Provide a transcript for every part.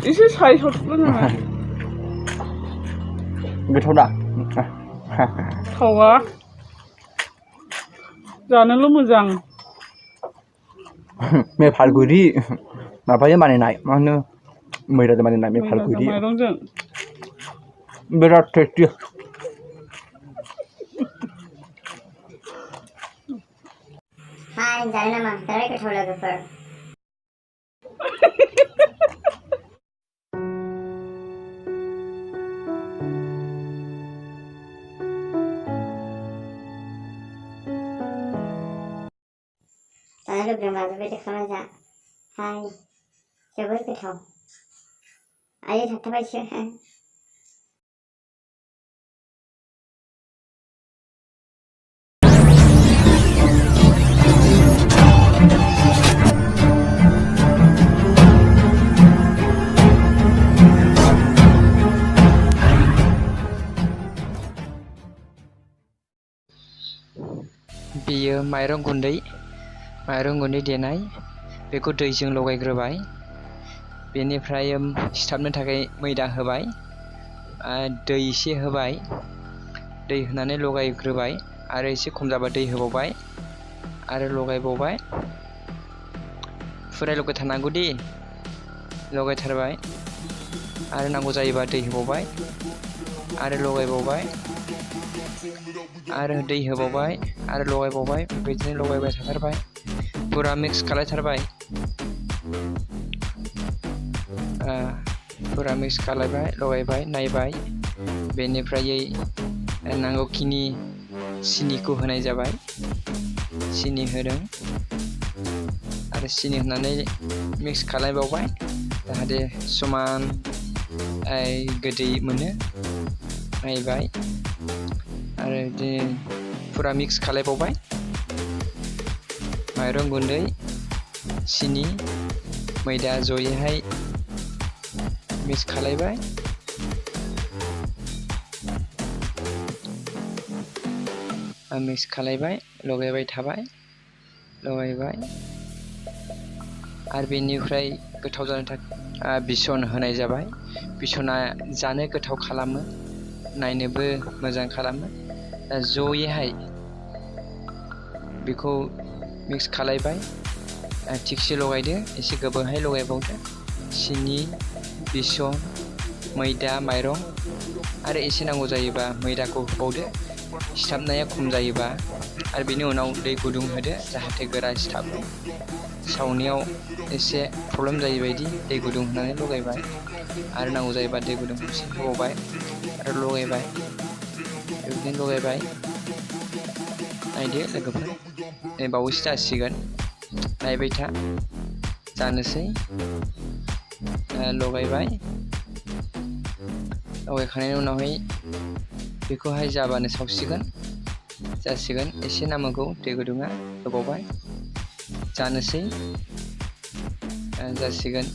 एसे साइज हरथ'ल नामा गोथाव दा थावा जानोल' मोजां मेपाल गोरि माबाजों बानायनाय मा होनो मैदाजों बानायनाय मेपाल गोरि माइरंजों बिराद टेस्टि हाय जानो नामा बिराद गोथाव लोगोफोर जानो लुबैदोंबा बेबायदि खालामना जा हाय जोबोर गोथाव आयै थाबथाबायसो बेयो माइरं गुन्दै देनाय बेखौ दैजों लगायग्रोबाय बेनिफ्राय सिथाबनो थाखाय मैदा होबाय दै एसे होबाय दै होनानै लगायग्रोबाय आरो एसे खम जाबा दै होबावबाय आरो लगायबावबाय फुरा लगायथारनांगौ दि लगायथारबाय आरो नांगौ जायोबा दै होबावबाय आरो लगायबावबाय आरो दै होबावबाय आरो लगायबावबाय बेबायदिनो लगायबाय थाथारबाय पुरा मिक्स खालायथारबाय पुरा मिक्स खालायबाय लगायबाय नायबाय बेनिफ्राय नांगौखिनि सिनिखौ होनाय जाबाय सिनि होदों आरो सिनि होनानै मिक्स खालायबावबाय जाहाथे समान गोदै मोनो नायबाय आरो बिदिनो पुरा मिक्स खालायबावबाय माइरं गुन्दै सिनि मैदा जयैहाय मिक्स खालायबाय मिक्स खालायबाय लगायबाय थाबाय लगायबाय आरो बेनिफ्राय गोथाव जानो थाखाय बिसन होनाय जाबाय बिसना जानो गोथाव खालामो नायनोबो मोजां खालामो जयैहाय बेखौ मिक्स खालायबाय थिगसे लगायदो एसे गोबावहाय लगायबावदो सिनि बिसन मैदा माइरं आरो एसे नांगौ जायोबा मैदाखौ होबावदो सिथाबनाया खम जायोबा आरो बेनि उनाव दै गुदुं होदो जाहाथे गोरा सिथाबो सावनायाव एसे प्रब्लेम जायै बायदि दै गुदुं होनानै लगायबाय आरो नांगौ जायोबा दै गुदुं एसे होबावबाय आरो लगायबाय बेबायदिनो लगायबाय नायदो लोगोफोर बावैसो जासिगोन नायबाय था जानोसै लगायबाय लगायखांनायनि उनावहाय बेखौहाय जाबानो सावसिगोन जासिगोन एसे नांगौ दै गुदुङा होबावबाय जानोसै जासिगोन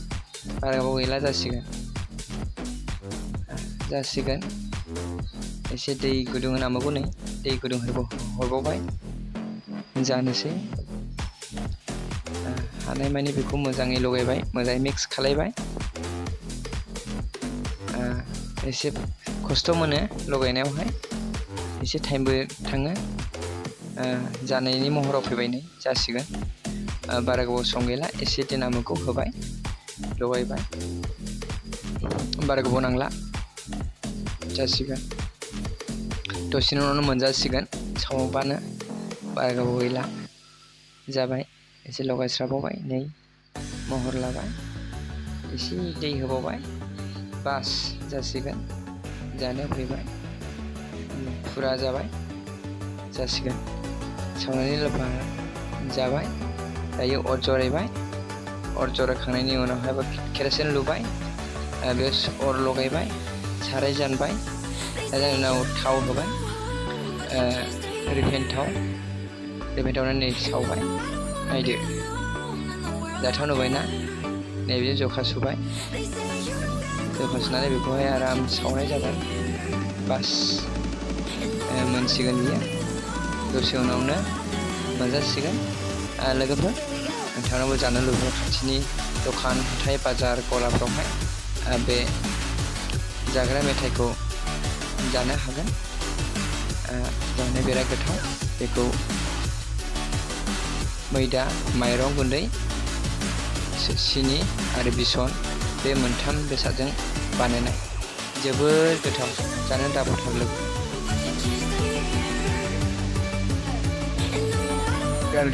बारा गोबाव गैला जासिगोन एसे दै गुदुं नांबावगौ नै दै गुदुं हरबावबाय जानोसै हानायमानि बेखौ मोजाङै लगायबाय मोजाङै मिक्स खालायबाय एसे खस्थ' मोनो लगायनायावहाय एसे टाइमबो थाङो जानायनि महराव फैबाय नै जासिगोन बारा गोबाव सम गैला एसे दिनामखौ होबाय लगायबाय बारा गोबाव नांला जासिगोन दसेनि उनावनो मोनजासिगोन सावबानो बारा गोबाव गैला जाबाय एसे लगायस्राबावबाय नै महर लाबाय एसे दै होबावबाय बास जासिगोन जानो फैबाय फुरा जाबाय जासिगोन सावनानै लोबा जाबाय दायो अर जरायबाय अर जरायखांनायनि उनावहाय केरासिन लुबाय बेयाव अर लगायबाय साराय जानबाय दानि उनाव थाव होबाय रिफाइन थावनानै नै सावबाय नायदो जाथाव नुबायना नैबे जखा सुबाय जखा सुनानै बेखौहाय आराम सावनाय जाबाय बास मोनसिगोन बियो दसे उनावनो मोनजासिगोन लोगोफोर नोंथांनावबो जानो लुबैयो खाथिनि दखान हाथाय बाजार गलाफ्रावहाय बे जाग्रा मेथाइखौ जानो हागोन। जानो बिराद गोथाव। बेखौ मैदा, माइरं गुन्दै, सिनि आरो बेसन बे मोनथाम बेसादजों बानायनाय जोबोद गोथाव। जानो दाबाथार लोगो। Gel.